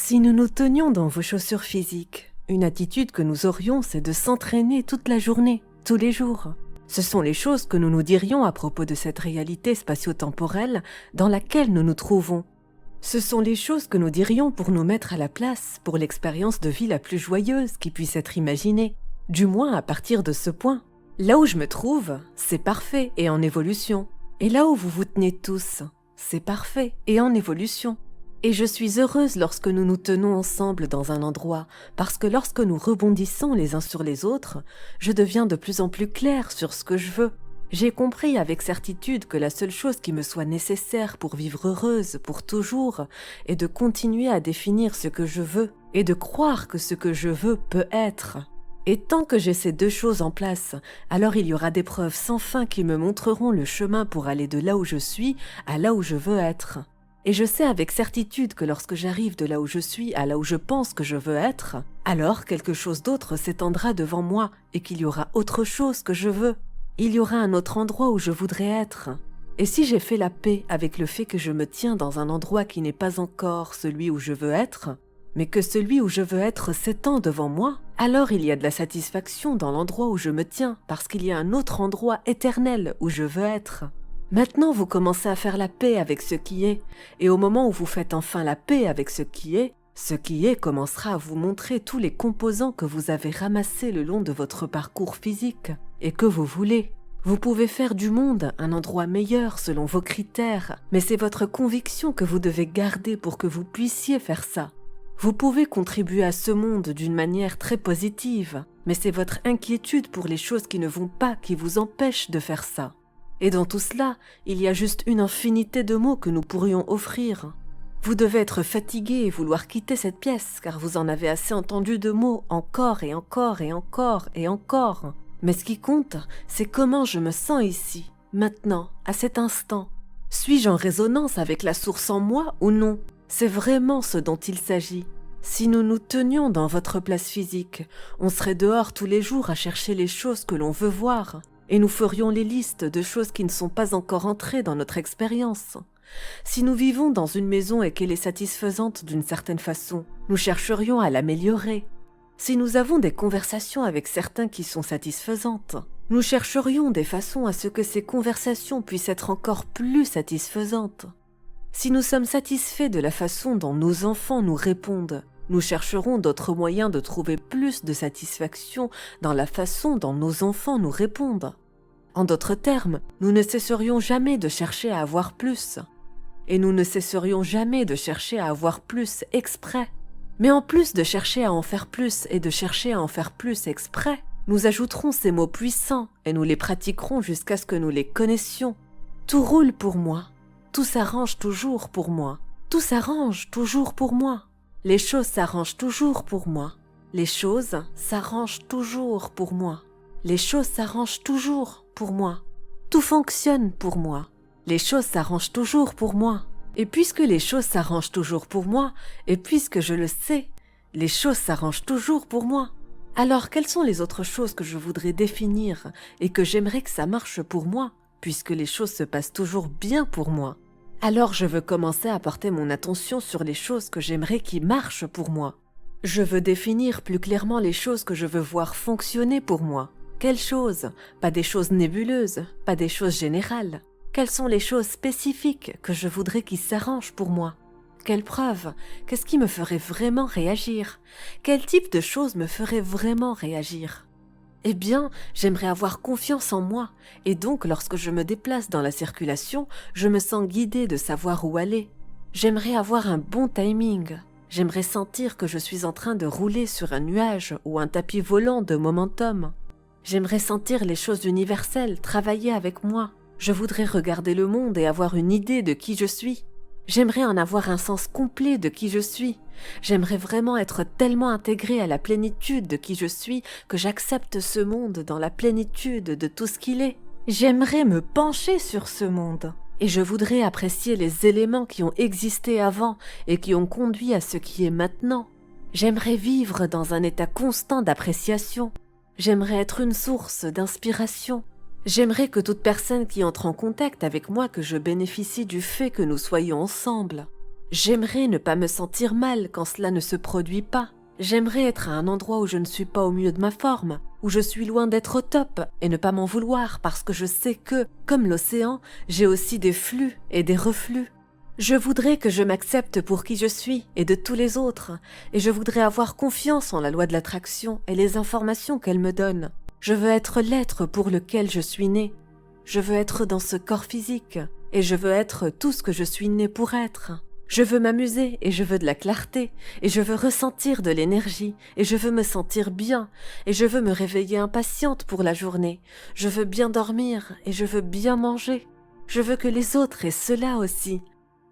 Si nous nous tenions dans vos chaussures physiques, une attitude que nous aurions, c'est de s'entraîner toute la journée, tous les jours. Ce sont les choses que nous nous dirions à propos de cette réalité spatio-temporelle dans laquelle nous nous trouvons. Ce sont les choses que nous dirions pour nous mettre à la place, pour l'expérience de vie la plus joyeuse qui puisse être imaginée, du moins à partir de ce point. Là où je me trouve, c'est parfait et en évolution. Et là où vous vous tenez tous, c'est parfait et en évolution. Et je suis heureuse lorsque nous nous tenons ensemble dans un endroit, parce que lorsque nous rebondissons les uns sur les autres, je deviens de plus en plus claire sur ce que je veux. J'ai compris avec certitude que la seule chose qui me soit nécessaire pour vivre heureuse pour toujours est de continuer à définir ce que je veux et de croire que ce que je veux peut être. Et tant que j'ai ces deux choses en place, alors il y aura des preuves sans fin qui me montreront le chemin pour aller de là où je suis à là où je veux être. Et je sais avec certitude que lorsque j'arrive de là où je suis à là où je pense que je veux être, alors quelque chose d'autre s'étendra devant moi et qu'il y aura autre chose que je veux. Il y aura un autre endroit où je voudrais être. Et si j'ai fait la paix avec le fait que je me tiens dans un endroit qui n'est pas encore celui où je veux être, mais que celui où je veux être s'étend devant moi, alors il y a de la satisfaction dans l'endroit où je me tiens parce qu'il y a un autre endroit éternel où je veux être. Maintenant, vous commencez à faire la paix avec ce qui est, et au moment où vous faites enfin la paix avec ce qui est commencera à vous montrer tous les composants que vous avez ramassés le long de votre parcours physique, et que vous voulez. Vous pouvez faire du monde un endroit meilleur selon vos critères, mais c'est votre conviction que vous devez garder pour que vous puissiez faire ça. Vous pouvez contribuer à ce monde d'une manière très positive, mais c'est votre inquiétude pour les choses qui ne vont pas qui vous empêche de faire ça. Et dans tout cela, il y a juste une infinité de mots que nous pourrions offrir. Vous devez être fatigué et vouloir quitter cette pièce, car vous en avez assez entendu de mots encore et encore et encore et encore. Mais ce qui compte, c'est comment je me sens ici, maintenant, à cet instant. Suis-je en résonance avec la source en moi ou non? C'est vraiment ce dont il s'agit. Si nous nous tenions dans votre place physique, on serait dehors tous les jours à chercher les choses que l'on veut voir. Et nous ferions les listes de choses qui ne sont pas encore entrées dans notre expérience. Si nous vivons dans une maison et qu'elle est satisfaisante d'une certaine façon, nous chercherions à l'améliorer. Si nous avons des conversations avec certains qui sont satisfaisantes, nous chercherions des façons à ce que ces conversations puissent être encore plus satisfaisantes. Si nous sommes satisfaits de la façon dont nos enfants nous répondent, nous chercherons d'autres moyens de trouver plus de satisfaction dans la façon dont nos enfants nous répondent. En d'autres termes, nous ne cesserions jamais de chercher à avoir plus. Et nous ne cesserions jamais de chercher à avoir plus exprès. Mais en plus de chercher à en faire plus et de chercher à en faire plus exprès, nous ajouterons ces mots puissants et nous les pratiquerons jusqu'à ce que nous les connaissions. Tout roule pour moi. Tout s'arrange toujours pour moi. Tout s'arrange toujours pour moi. Les choses s'arrangent toujours pour moi. Les choses s'arrangent toujours pour moi. Les choses s'arrangent toujours pour moi. Tout fonctionne pour moi. Les choses s'arrangent toujours pour moi. Et puisque les choses s'arrangent toujours pour moi, et puisque je le sais, les choses s'arrangent toujours pour moi. Alors quelles sont les autres choses que je voudrais définir et que j'aimerais que ça marche pour moi, puisque les choses se passent toujours bien pour moi? Alors je veux commencer à porter mon attention sur les choses que j'aimerais qui marchent pour moi. Je veux définir plus clairement les choses que je veux voir fonctionner pour moi. Quelles choses? Pas des choses nébuleuses, pas des choses générales. Quelles sont les choses spécifiques que je voudrais qui s'arrangent pour moi? Quelles preuves? Qu'est-ce qui me ferait vraiment réagir? Quel type de choses me ferait vraiment réagir? Eh bien, j'aimerais avoir confiance en moi, et donc lorsque je me déplace dans la circulation, je me sens guidée de savoir où aller. J'aimerais avoir un bon timing. J'aimerais sentir que je suis en train de rouler sur un nuage ou un tapis volant de momentum. J'aimerais sentir les choses universelles travailler avec moi. Je voudrais regarder le monde et avoir une idée de qui je suis. J'aimerais en avoir un sens complet de qui je suis. J'aimerais vraiment être tellement intégrée à la plénitude de qui je suis que j'accepte ce monde dans la plénitude de tout ce qu'il est. J'aimerais me pencher sur ce monde. Et je voudrais apprécier les éléments qui ont existé avant et qui ont conduit à ce qui est maintenant. J'aimerais vivre dans un état constant d'appréciation. J'aimerais être une source d'inspiration. J'aimerais que toute personne qui entre en contact avec moi, que je bénéficie du fait que nous soyons ensemble. J'aimerais ne pas me sentir mal quand cela ne se produit pas. J'aimerais être à un endroit où je ne suis pas au mieux de ma forme, où je suis loin d'être au top, et ne pas m'en vouloir parce que je sais que, comme l'océan, j'ai aussi des flux et des reflux. Je voudrais que je m'accepte pour qui je suis et de tous les autres, et je voudrais avoir confiance en la loi de l'attraction et les informations qu'elle me donne. Je veux être l'être pour lequel je suis né. Je veux être dans ce corps physique, et je veux être tout ce que je suis né pour être. Je veux m'amuser et je veux de la clarté, et je veux ressentir de l'énergie, et je veux me sentir bien, et je veux me réveiller impatiente pour la journée. Je veux bien dormir et je veux bien manger. Je veux que les autres aient cela aussi.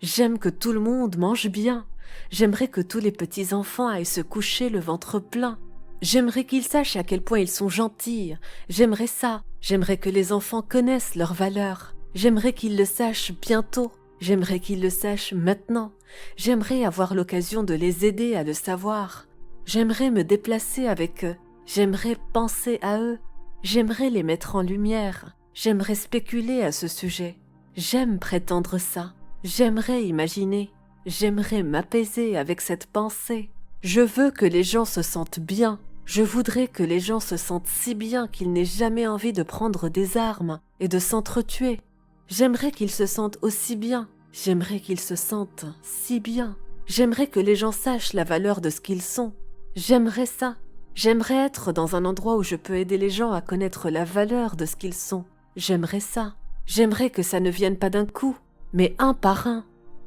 J'aime que tout le monde mange bien. J'aimerais que tous les petits-enfants aillent se coucher le ventre plein. J'aimerais qu'ils sachent à quel point ils sont gentils. J'aimerais ça. J'aimerais que les enfants connaissent leurs valeurs. J'aimerais qu'ils le sachent bientôt. J'aimerais qu'ils le sachent maintenant. J'aimerais avoir l'occasion de les aider à le savoir. J'aimerais me déplacer avec eux. J'aimerais penser à eux. J'aimerais les mettre en lumière. J'aimerais spéculer à ce sujet. J'aime prétendre ça. J'aimerais imaginer. J'aimerais m'apaiser avec cette pensée. Je veux que les gens se sentent bien. Je voudrais que les gens se sentent si bien qu'ils n'aient jamais envie de prendre des armes et de s'entretuer. J'aimerais qu'ils se sentent aussi bien. J'aimerais qu'ils se sentent si bien. J'aimerais que les gens sachent la valeur de ce qu'ils sont. J'aimerais ça. J'aimerais être dans un endroit où je peux aider les gens à connaître la valeur de ce qu'ils sont. J'aimerais ça. J'aimerais que ça ne vienne pas d'un coup, mais un par un.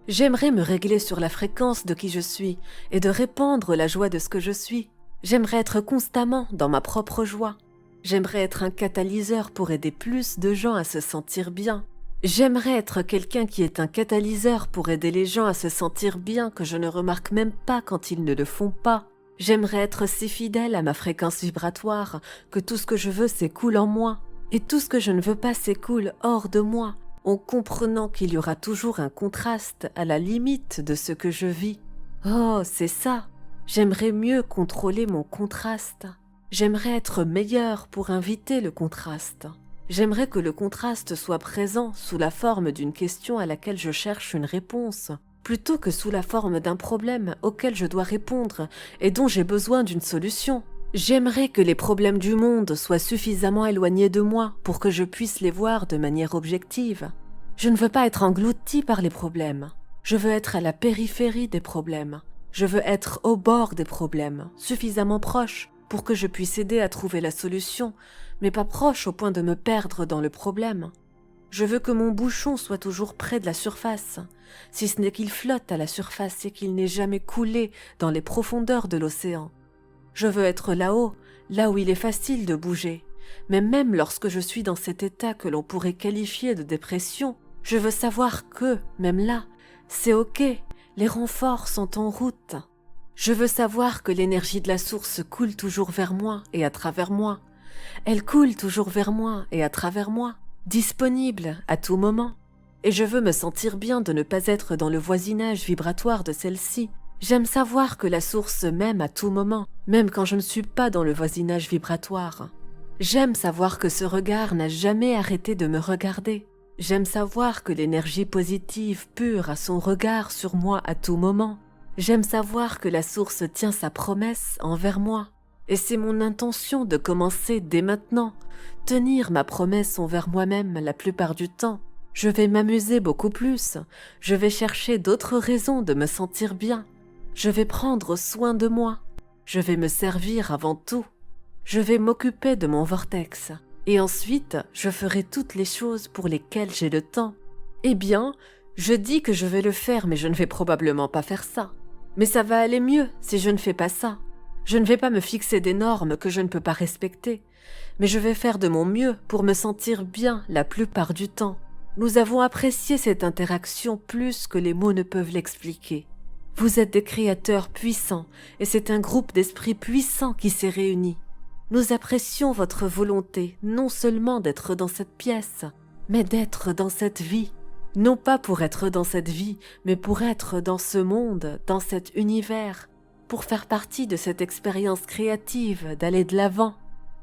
J'aimerais me régler sur la fréquence de qui je suis et de répandre la joie de ce que je suis. J'aimerais être constamment dans ma propre joie. J'aimerais être un catalyseur pour aider plus de gens à se sentir bien. J'aimerais être quelqu'un qui est un catalyseur pour aider les gens à se sentir bien que je ne remarque même pas quand ils ne le font pas. J'aimerais être si fidèle à ma fréquence vibratoire que tout ce que je veux s'écoule en moi et tout ce que je ne veux pas s'écoule hors de moi, en comprenant qu'il y aura toujours un contraste à la limite de ce que je vis. Oh, c'est ça. J'aimerais mieux contrôler mon contraste. J'aimerais être meilleur pour inviter le contraste. J'aimerais que le contraste soit présent sous la forme d'une question à laquelle je cherche une réponse, plutôt que sous la forme d'un problème auquel je dois répondre et dont j'ai besoin d'une solution. J'aimerais que les problèmes du monde soient suffisamment éloignés de moi pour que je puisse les voir de manière objective. Je ne veux pas être englouti par les problèmes. Je veux être à la périphérie des problèmes. Je veux être au bord des problèmes, suffisamment proche pour que je puisse aider à trouver la solution, mais pas proche au point de me perdre dans le problème. Je veux que mon bouchon soit toujours près de la surface, si ce n'est qu'il flotte à la surface et qu'il n'ait jamais coulé dans les profondeurs de l'océan. Je veux être là-haut, là où il est facile de bouger, mais même lorsque je suis dans cet état que l'on pourrait qualifier de dépression, je veux savoir que, même là, c'est ok, les renforts sont en route. Je veux savoir que l'énergie de la source coule toujours vers moi et à travers moi. Elle coule toujours vers moi et à travers moi, disponible à tout moment. Et je veux me sentir bien de ne pas être dans le voisinage vibratoire de celle-ci. J'aime savoir que la source m'aime à tout moment, même quand je ne suis pas dans le voisinage vibratoire. J'aime savoir que ce regard n'a jamais arrêté de me regarder. J'aime savoir que l'énergie positive pure a son regard sur moi à tout moment. J'aime savoir que la source tient sa promesse envers moi. Et c'est mon intention de commencer dès maintenant, tenir ma promesse envers moi-même la plupart du temps. Je vais m'amuser beaucoup plus, je vais chercher d'autres raisons de me sentir bien. Je vais prendre soin de moi, je vais me servir avant tout. Je vais m'occuper de mon vortex, et ensuite je ferai toutes les choses pour lesquelles j'ai le temps. Eh bien, je dis que je vais le faire, mais je ne vais probablement pas faire ça. Mais ça va aller mieux si je ne fais pas ça. Je ne vais pas me fixer des normes que je ne peux pas respecter, mais je vais faire de mon mieux pour me sentir bien la plupart du temps. Nous avons apprécié cette interaction plus que les mots ne peuvent l'expliquer. Vous êtes des créateurs puissants et c'est un groupe d'esprits puissants qui s'est réuni. Nous apprécions votre volonté non seulement d'être dans cette pièce, mais d'être dans cette vie. Non pas pour être dans cette vie, mais pour être dans ce monde, dans cet univers, pour faire partie de cette expérience créative d'aller de l'avant.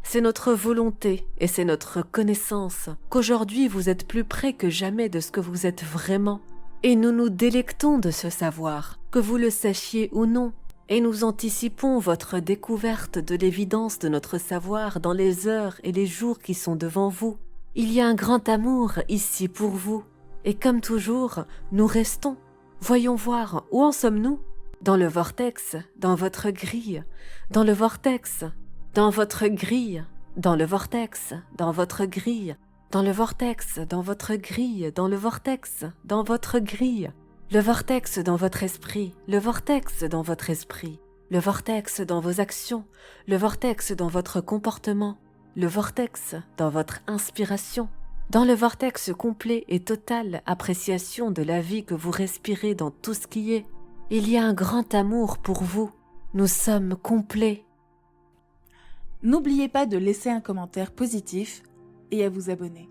C'est notre volonté et c'est notre connaissance qu'aujourd'hui vous êtes plus près que jamais de ce que vous êtes vraiment. Et nous nous délectons de ce savoir, que vous le sachiez ou non, et nous anticipons votre découverte de l'évidence de notre savoir dans les heures et les jours qui sont devant vous. Il y a un grand amour ici pour vous, et comme toujours, nous restons. Voyons voir, où en sommes-nous? Dans le vortex, dans votre grille, dans le vortex, dans votre grille, dans le vortex, dans votre grille, dans le vortex, dans votre grille, dans le vortex, dans votre grille, le vortex dans votre esprit, le vortex dans votre esprit, le vortex dans vos actions, le vortex dans votre comportement, le vortex dans votre inspiration, dans le vortex complet et totale appréciation de la vie que vous respirez dans tout ce qui est. Il y a un grand amour pour vous. Nous sommes complets. N'oubliez pas de laisser un commentaire positif et à vous abonner.